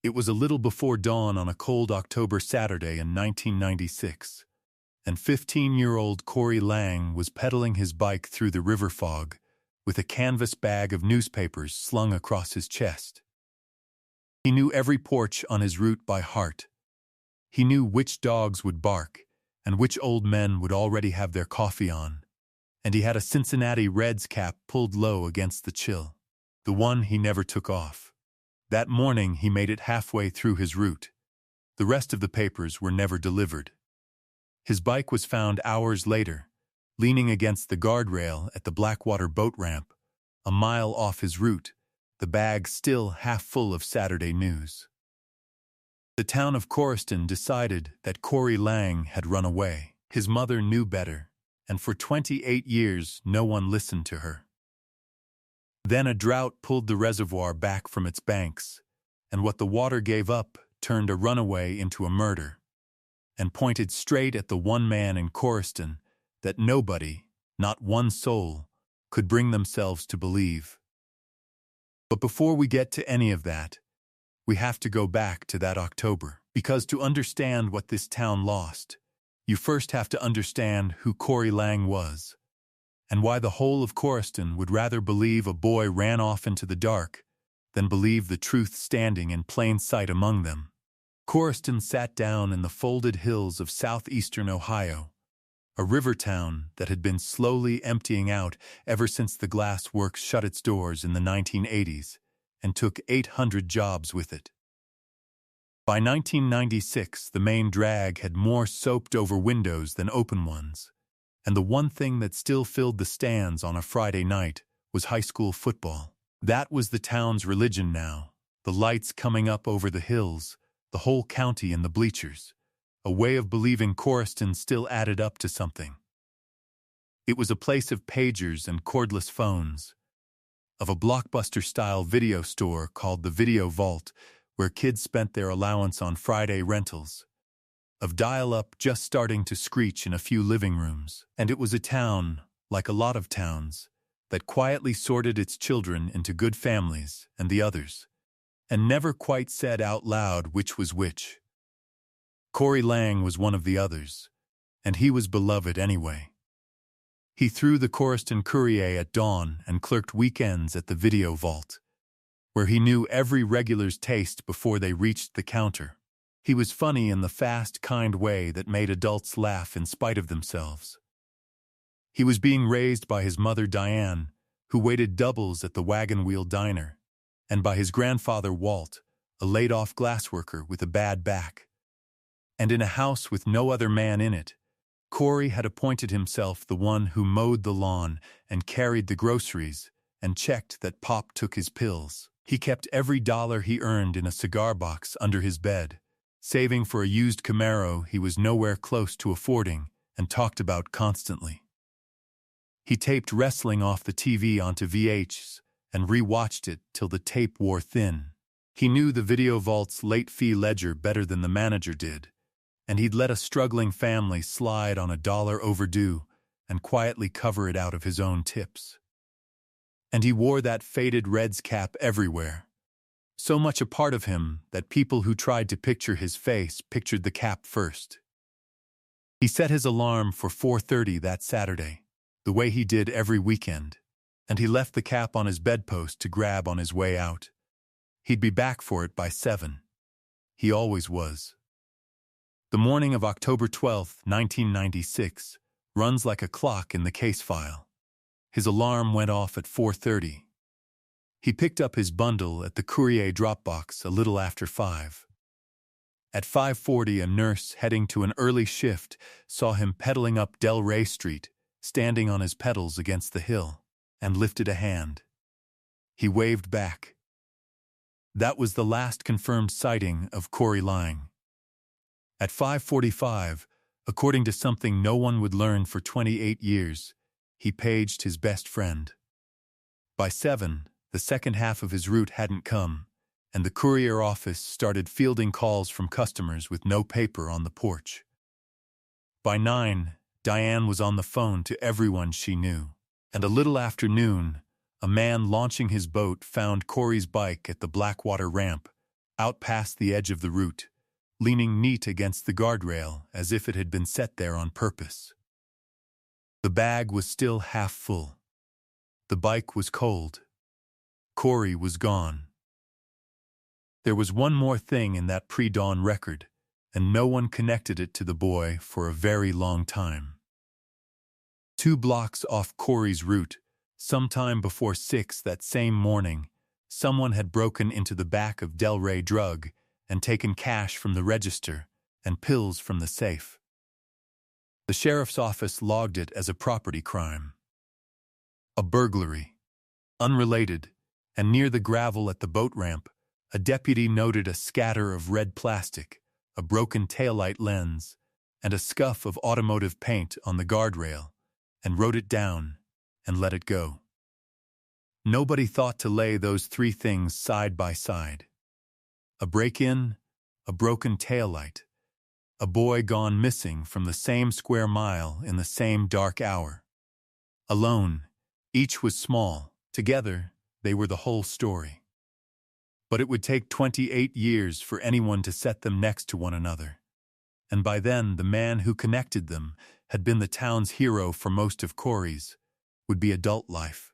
It was a little before dawn on a cold October Saturday in 1996, and 15-year-old Corey Lang was pedaling his bike through the river fog with a canvas bag of newspapers slung across his chest. He knew every porch on his route by heart. He knew which dogs would bark and which old men would already have their coffee on, and he had a Cincinnati Reds cap pulled low against the chill, the one he never took off. That morning he made it halfway through his route. The rest of the papers were never delivered. His bike was found hours later, leaning against the guardrail at the Blackwater boat ramp, a mile off his route, the bag still half full of Saturday news. The town of Corriston decided that Corey Lang had run away. His mother knew better, and for 28 years no one listened to her. Then a drought pulled the reservoir back from its banks, and what the water gave up turned a runaway into a murder, and pointed straight at the one man in Corriston that nobody, not one soul, could bring themselves to believe. But before we get to any of that, we have to go back to that October, because to understand what this town lost, you first have to understand who Corey Lang was, and why the whole of Corriston would rather believe a boy ran off into the dark than believe the truth standing in plain sight among them. Corriston sat down in the folded hills of southeastern Ohio, a river town that had been slowly emptying out ever since the glass works shut its doors in the 1980s and took 800 jobs with it. By 1996, the main drag had more soaped-over windows than open ones, and the one thing that still filled the stands on a Friday night was high school football. That was the town's religion now, the lights coming up over the hills, the whole county in the bleachers, a way of believing Corriston still added up to something. It was a place of pagers and cordless phones, of a blockbuster-style video store called the Video Vault, where kids spent their allowance on Friday rentals, of dial-up just starting to screech in a few living rooms. And it was a town, like a lot of towns, that quietly sorted its children into good families and the others, and never quite said out loud which was which. Corey Lang was one of the others, and he was beloved anyway. He threw the Corriston Courier at dawn and clerked weekends at the Video Vault, where he knew every regular's taste before they reached the counter. He was funny in the fast, kind way that made adults laugh in spite of themselves. He was being raised by his mother Diane, who waited doubles at the Wagon Wheel Diner, and by his grandfather Walt, a laid-off glassworker with a bad back. And in a house with no other man in it, Corey had appointed himself the one who mowed the lawn and carried the groceries and checked that Pop took his pills. He kept every dollar he earned in a cigar box under his bed, saving for a used Camaro he was nowhere close to affording and talked about constantly. He taped wrestling off the TV onto VHs and re-watched it till the tape wore thin. He knew the Video Vault's late fee ledger better than the manager did, and he'd let a struggling family slide on $1 overdue and quietly cover it out of his own tips. And he wore that faded Reds cap everywhere, so much a part of him that people who tried to picture his face pictured the cap first. He set his alarm for 4:30 that Saturday, the way he did every weekend, and he left the cap on his bedpost to grab on his way out. He'd be back for it by 7. He always was. The morning of October 12, 1996, runs like a clock in the case file. His alarm went off at 4:30. He picked up his bundle at the Courier drop box a little after 5. At 5:40, a nurse heading to an early shift saw him pedaling up Del Rey Street, standing on his pedals against the hill, and lifted a hand. He waved back. That was the last confirmed sighting of Corey Lang. At 5:45, according to something no one would learn for 28 years, he paged his best friend. By 7, the second half of his route hadn't come, and the courier office started fielding calls from customers with no paper on the porch. By 9, Diane was on the phone to everyone she knew, and a little after noon, a man launching his boat found Corey's bike at the Blackwater ramp, out past the edge of the route, leaning neat against the guardrail as if it had been set there on purpose. The bag was still half full. The bike was cold. Corey was gone. There was one more thing in that pre-dawn record, and no one connected it to the boy for a very long time. 2 blocks off Corey's route, sometime before 6 that same morning, someone had broken into the back of Delray Drug and taken cash from the register and pills from the safe. The sheriff's office logged it as a property crime. A burglary. Unrelated, and near the gravel at the boat ramp, a deputy noted a scatter of red plastic, a broken taillight lens, and a scuff of automotive paint on the guardrail, and wrote it down and let it go. Nobody thought to lay those 3 things side by side. A break-in, a broken taillight, a boy gone missing from the same square mile in the same dark hour. Alone, each was small. Together, they were the whole story. But it would take 28 years for anyone to set them next to one another. And by then, the man who connected them had been the town's hero for most of Corey's would-be adult life.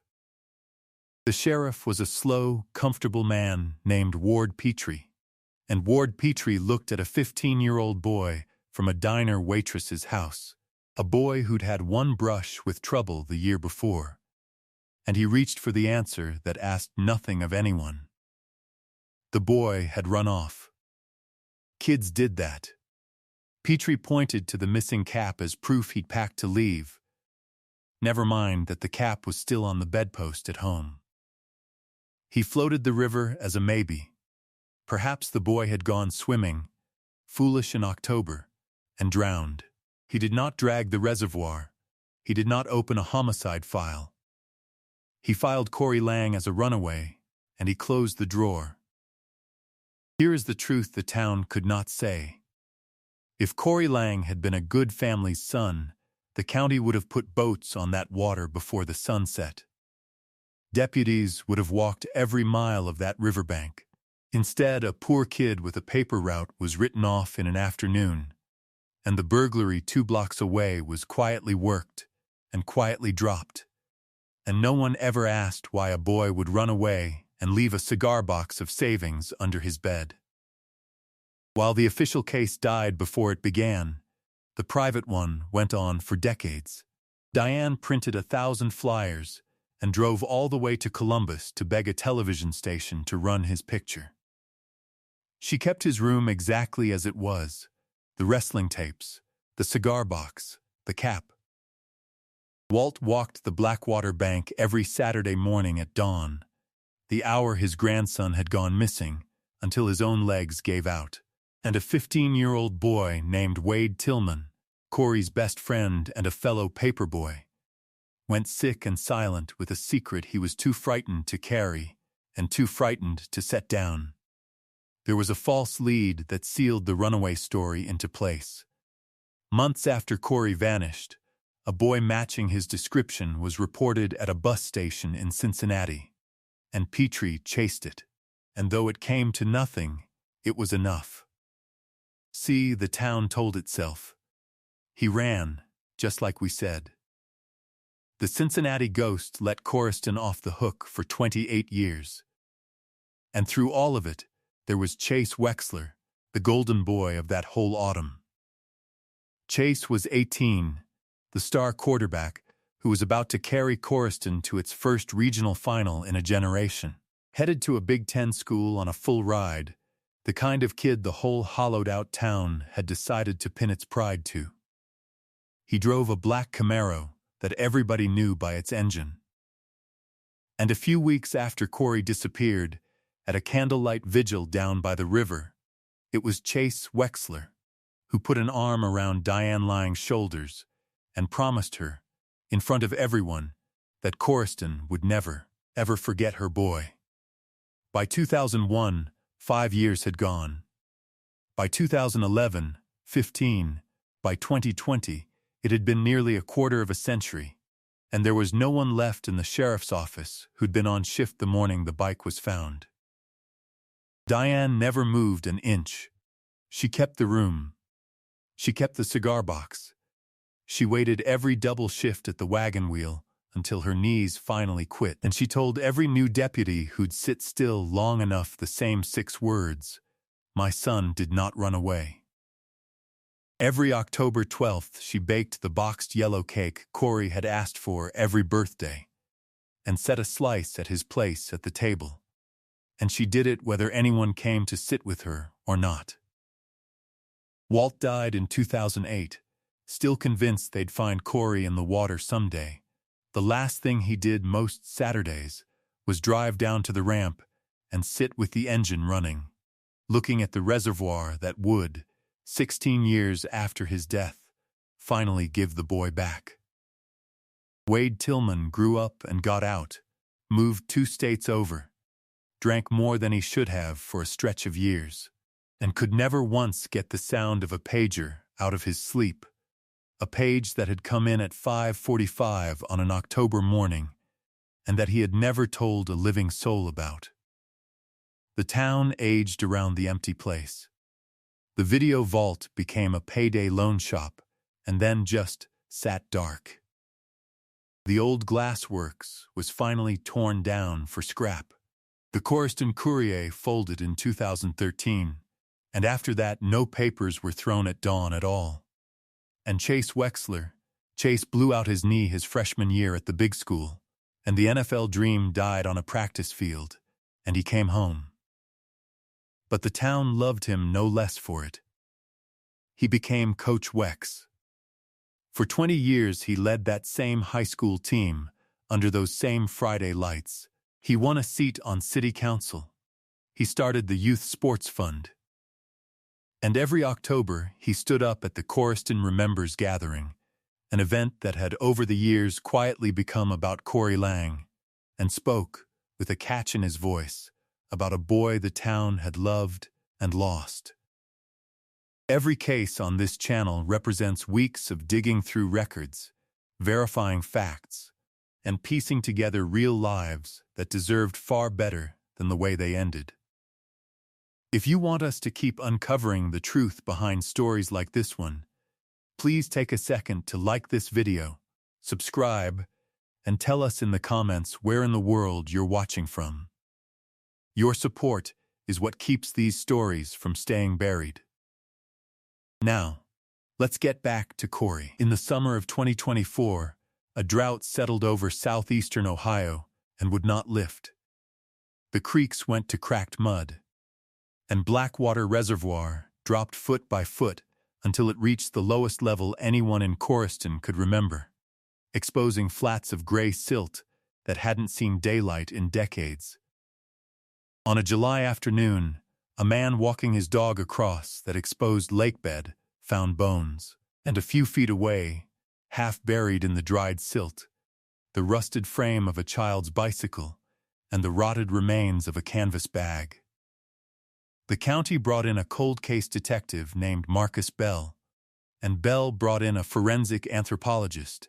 The sheriff was a slow, comfortable man named Ward Petrie, and Ward Petrie looked at a 15-year-old boy from a diner waitress's house, a boy who'd had one brush with trouble the year before, and he reached for the answer that asked nothing of anyone. The boy had run off. Kids did that. Petrie pointed to the missing cap as proof he'd packed to leave. Never mind that the cap was still on the bedpost at home. He floated the river as a maybe. Perhaps the boy had gone swimming, foolish in October, and drowned. He did not drag the reservoir. He did not open a homicide file. He filed Corey Lang as a runaway, and he closed the drawer. Here is the truth the town could not say. If Corey Lang had been a good family's son, the county would have put boats on that water before the sun set. Deputies would have walked every mile of that riverbank. Instead, a poor kid with a paper route was written off in an afternoon, and the burglary 2 blocks away was quietly worked and quietly dropped, and no one ever asked why a boy would run away and leave a cigar box of savings under his bed. While the official case died before it began, the private one went on for decades. Diane printed 1,000 flyers and drove all the way to Columbus to beg a television station to run his picture. She kept his room exactly as it was, the wrestling tapes, the cigar box, the cap. Walt walked the Blackwater bank every Saturday morning at dawn, the hour his grandson had gone missing, until his own legs gave out, and a 15-year-old boy named Wade Tillman, Corey's best friend and a fellow paperboy, went sick and silent with a secret he was too frightened to carry and too frightened to set down. There was a false lead that sealed the runaway story into place. Months after Corey vanished, a boy matching his description was reported at a bus station in Cincinnati, and Petrie chased it, and though it came to nothing, it was enough. See, the town told itself. He ran, just like we said. The Cincinnati ghost let Corriston off the hook for 28 years. And through all of it, there was Chase Wexler, the golden boy of that whole autumn. Chase was 18, the star quarterback who was about to carry Corriston to its first regional final in a generation. Headed to a Big Ten school on a full ride, the kind of kid the whole hollowed-out town had decided to pin its pride to. He drove a black Camaro that everybody knew by its engine. And a few weeks after Corey disappeared, at a candlelight vigil down by the river, it was Chase Wexler who put an arm around Diane Lang's shoulders and promised her, in front of everyone, that Corriston would never, ever forget her boy. By 2001, 5 years had gone. By 2011, 15. By 2020, it had been nearly a quarter of a century, and there was no one left in the sheriff's office who'd been on shift the morning the bike was found. Diane never moved an inch. She kept the room. She kept the cigar box. She waited every double shift at the wagon wheel until her knees finally quit, and she told every new deputy who'd sit still long enough the same 6 words: "My son did not run away." Every October 12th, she baked the boxed yellow cake Corey had asked for every birthday, and set a slice at his place at the table. And she did it whether anyone came to sit with her or not. Walt died in 2008, still convinced they'd find Corey in the water someday. The last thing he did most Saturdays was drive down to the ramp and sit with the engine running, looking at the reservoir that would, 16 years after his death, finally give the boy back. Wade Tillman grew up and got out, moved 2 states over, drank more than he should have for a stretch of years, and could never once get the sound of a pager out of his sleep, a page that had come in at 5:45 on an October morning and that he had never told a living soul about. The town aged around the empty place. The video vault became a payday loan shop and then just sat dark. The old glassworks was finally torn down for scrap. The Coruscant Courier folded in 2013, and after that no papers were thrown at dawn at all. And Chase blew out his knee his freshman year at the big school, and the NFL dream died on a practice field, and he came home. But the town loved him no less for it. He became Coach Wex. For 20 years he led that same high school team under those same Friday lights. He won a seat on city council. He started the Youth Sports Fund. And every October he stood up at the Coruscant Remembers gathering, an event that had over the years quietly become about Corey Lang, and spoke, with a catch in his voice, about a boy the town had loved and lost. Every case on this channel represents weeks of digging through records, verifying facts, and piecing together real lives that deserved far better than the way they ended. If you want us to keep uncovering the truth behind stories like this one, please take a second to like this video, subscribe, and tell us in the comments where in the world you're watching from. Your support is what keeps these stories from staying buried. Now, let's get back to Corey. In the summer of 2024, a drought settled over southeastern Ohio and would not lift. The creeks went to cracked mud, and Blackwater Reservoir dropped foot by foot until it reached the lowest level anyone in Coruscant could remember, exposing flats of gray silt that hadn't seen daylight in decades. On a July afternoon, a man walking his dog across that exposed lakebed found bones, and a few feet away, half buried in the dried silt, the rusted frame of a child's bicycle and the rotted remains of a canvas bag. The county brought in a cold case detective named Marcus Bell, and Bell brought in a forensic anthropologist,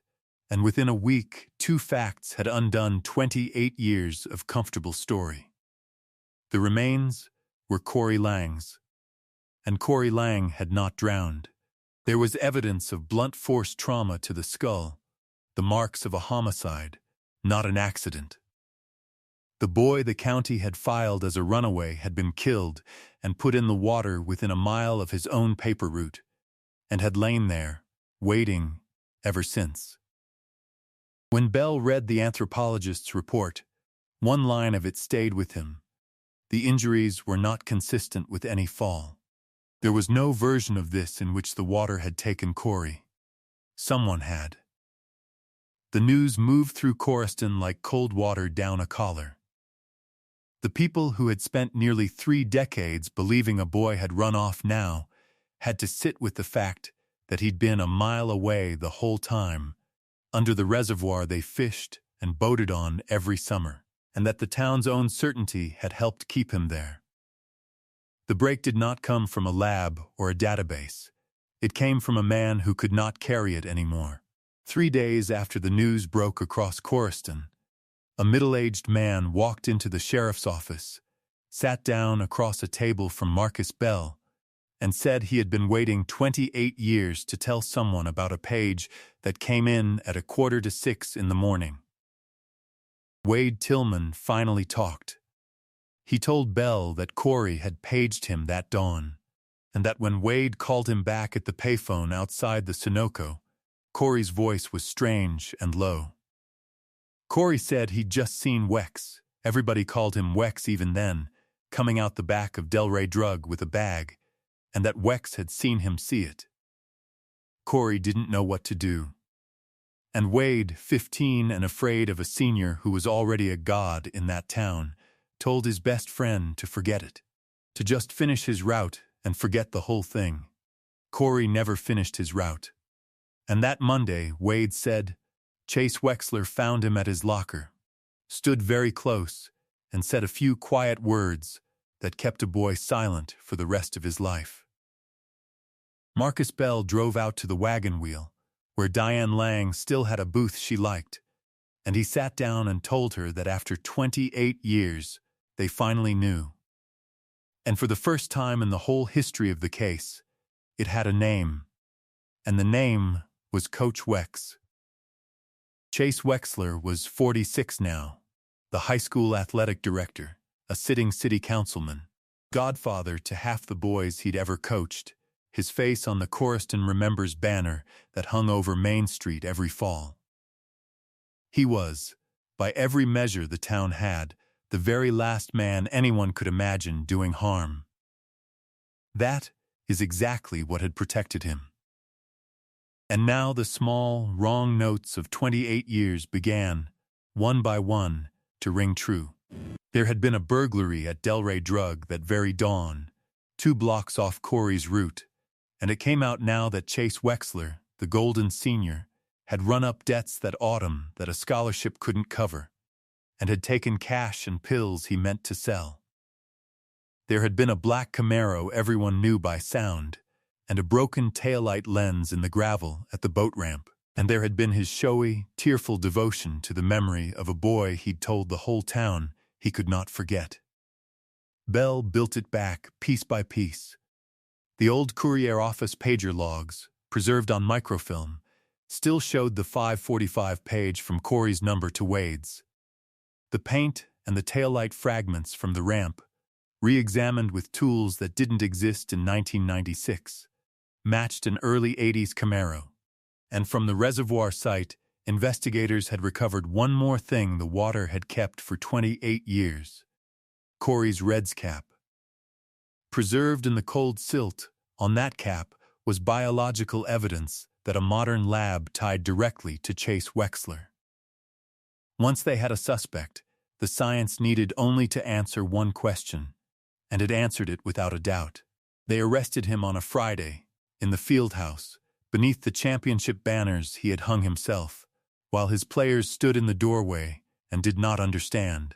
and within a week, 2 facts had undone 28 years of comfortable story. The remains were Corey Lang's, and Corey Lang had not drowned. There was evidence of blunt force trauma to the skull, the marks of a homicide, not an accident. The boy the county had filed as a runaway had been killed and put in the water within a mile of his own paper route, and had lain there, waiting, ever since. When Bell read the anthropologist's report, one line of it stayed with him. The injuries were not consistent with any fall. There was no version of this in which the water had taken Corey. Someone had. The news moved through Coruscant like cold water down a collar. The people who had spent nearly 3 decades believing a boy had run off now had to sit with the fact that he'd been a mile away the whole time, under the reservoir they fished and boated on every summer, and that the town's own certainty had helped keep him there. The break did not come from a lab or a database. It came from a man who could not carry it anymore. 3 days after the news broke across Coruscant, a middle-aged man walked into the sheriff's office, sat down across a table from Marcus Bell, and said he had been waiting 28 years to tell someone about a page that came in at 5:45 in the morning. Wade Tillman finally talked. He told Bell that Corey had paged him that dawn, and that when Wade called him back at the payphone outside the Sunoco, Corey's voice was strange and low. Corey said he'd just seen Wex, everybody called him Wex even then, coming out the back of Delray Drug with a bag, and that Wex had seen him see it. Corey didn't know what to do. And Wade, 15 and afraid of a senior who was already a god in that town, told his best friend to forget it, to just finish his route and forget the whole thing. Corey never finished his route. And that Monday, Wade said, Chase Wexler found him at his locker, stood very close, and said a few quiet words that kept a boy silent for the rest of his life. Marcus Bell drove out to the wagon wheel, where Diane Lang still had a booth she liked, and he sat down and told her that after 28 years, they finally knew. And for the first time in the whole history of the case, it had a name, and the name was Coach Wex. Chase Wexler was 46 now, the high school athletic director, a sitting city councilman, godfather to half the boys he'd ever coached, his face on the Coriston Remembers banner that hung over Main Street every fall. He was, by every measure the town had, the very last man anyone could imagine doing harm. That is exactly what had protected him. And now the small, wrong notes of 28 years began, one by one, to ring true. There had been a burglary at Delray Drug that very dawn, 2 blocks off Corey's route, and it came out now that Chase Wexler, the golden senior, had run up debts that autumn that a scholarship couldn't cover, and had taken cash and pills he meant to sell. There had been a black Camaro everyone knew by sound, and a broken taillight lens in the gravel at the boat ramp, and there had been his showy, tearful devotion to the memory of a boy he'd told the whole town he could not forget. Bell built it back piece by piece. The old Courier office pager logs, preserved on microfilm, still showed the 5:45 page from Corey's number to Wade's. The paint and the taillight fragments from the ramp, re-examined with tools that didn't exist in 1996, matched an early 80s Camaro. And from the reservoir site, investigators had recovered one more thing the water had kept for 28 years: Corey's Reds cap. Preserved in the cold silt, on that cap was biological evidence that a modern lab tied directly to Chase Wexler. Once they had a suspect, the science needed only to answer one question, and it answered it without a doubt. They arrested him on a Friday, in the field house, beneath the championship banners he had hung himself, while his players stood in the doorway and did not understand.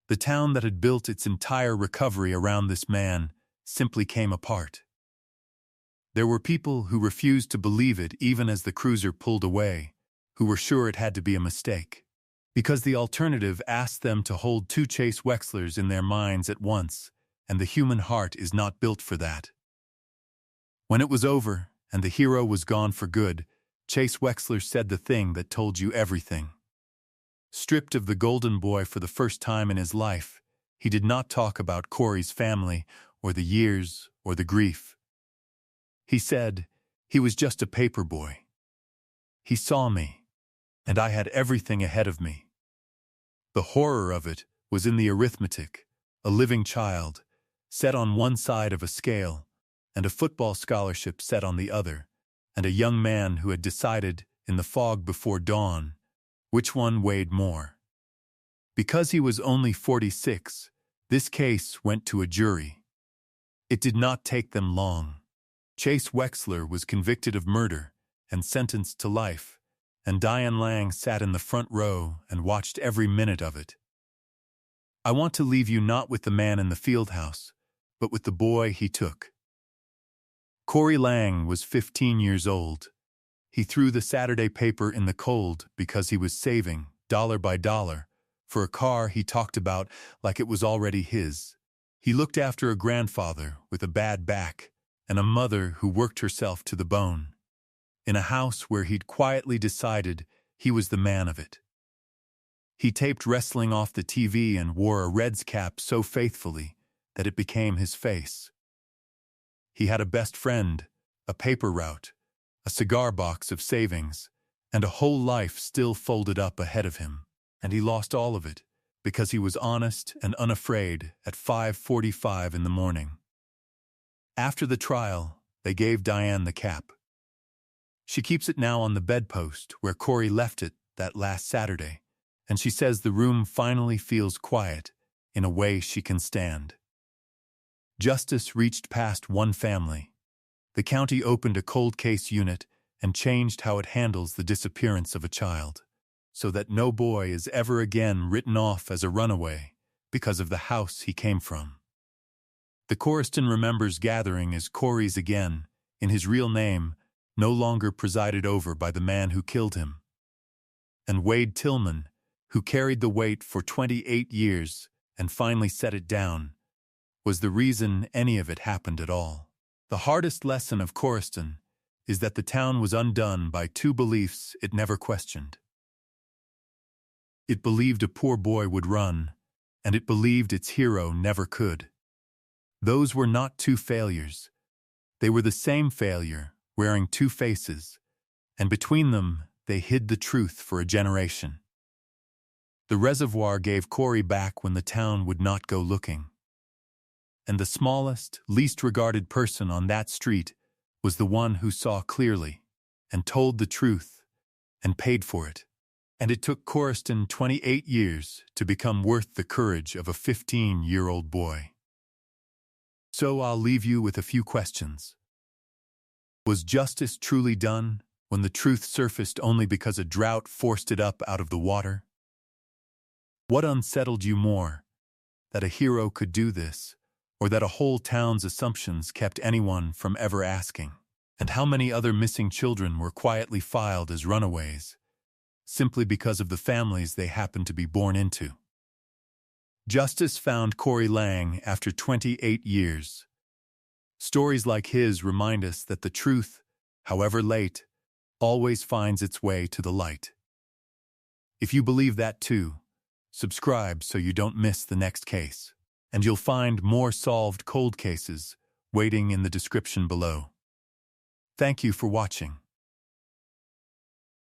The town that had built its entire recovery around this man simply came apart. There were people who refused to believe it even as the cruiser pulled away, who were sure it had to be a mistake, because the alternative asked them to hold 2 Chase Wexlers in their minds at once, and the human heart is not built for that. When it was over, and the hero was gone for good, Chase Wexler said the thing that told you everything. Stripped of the golden boy for the first time in his life, he did not talk about Corey's family, or the years, or the grief. He said, he was just a paper boy. He saw me, and I had everything ahead of me. The horror of it was in the arithmetic, a living child, set on one side of a scale, and a football scholarship set on the other, and a young man who had decided, in the fog before dawn, which one weighed more. Because he was only 46, this case went to a jury. It did not take them long. Chase Wexler was convicted of murder and sentenced to life, and Diane Lang sat in the front row and watched every minute of it. I want to leave you not with the man in the field house, but with the boy he took. Corey Lang was 15 years old. He threw the Saturday paper in the cold because he was saving, dollar by dollar, for a car he talked about like it was already his. He looked after a grandfather with a bad back and a mother who worked herself to the bone, in a house where he'd quietly decided he was the man of it. He taped wrestling off the TV and wore a Reds cap so faithfully that it became his face. He had a best friend, a paper route, a cigar box of savings, and a whole life still folded up ahead of him. And he lost all of it because he was honest and unafraid at 5:45 in the morning. After the trial, they gave Diane the cap. She keeps it now on the bedpost where Corey left it that last Saturday, and she says the room finally feels quiet in a way she can stand. Justice reached past one family. The county opened a cold case unit and changed how it handles the disappearance of a child, so that no boy is ever again written off as a runaway because of the house he came from. The Coryston Remembers gathering is Corey's again, in his real name, no longer presided over by the man who killed him. And Wade Tillman, who carried the weight for 28 years and finally set it down, was the reason any of it happened at all. The hardest lesson of Coryston is that the town was undone by two beliefs it never questioned. It believed a poor boy would run, and it believed its hero never could. Those were not two failures. They were the same failure, wearing two faces, and between them they hid the truth for a generation. The reservoir gave Corey back when the town would not go looking. And the smallest, least regarded person on that street was the one who saw clearly, and told the truth, and paid for it. And it took Coryston 28 years to become worth the courage of a 15-year-old boy. So I'll leave you with a few questions. Was justice truly done when the truth surfaced only because a drought forced it up out of the water? What unsettled you more, that a hero could do this, or that a whole town's assumptions kept anyone from ever asking? And how many other missing children were quietly filed as runaways, simply because of the families they happened to be born into? Justice found Corey Lang after 28 years. Stories like his remind us that the truth, however late, always finds its way to the light. If you believe that too, subscribe so you don't miss the next case, and you'll find more solved cold cases waiting in the description below. Thank you for watching.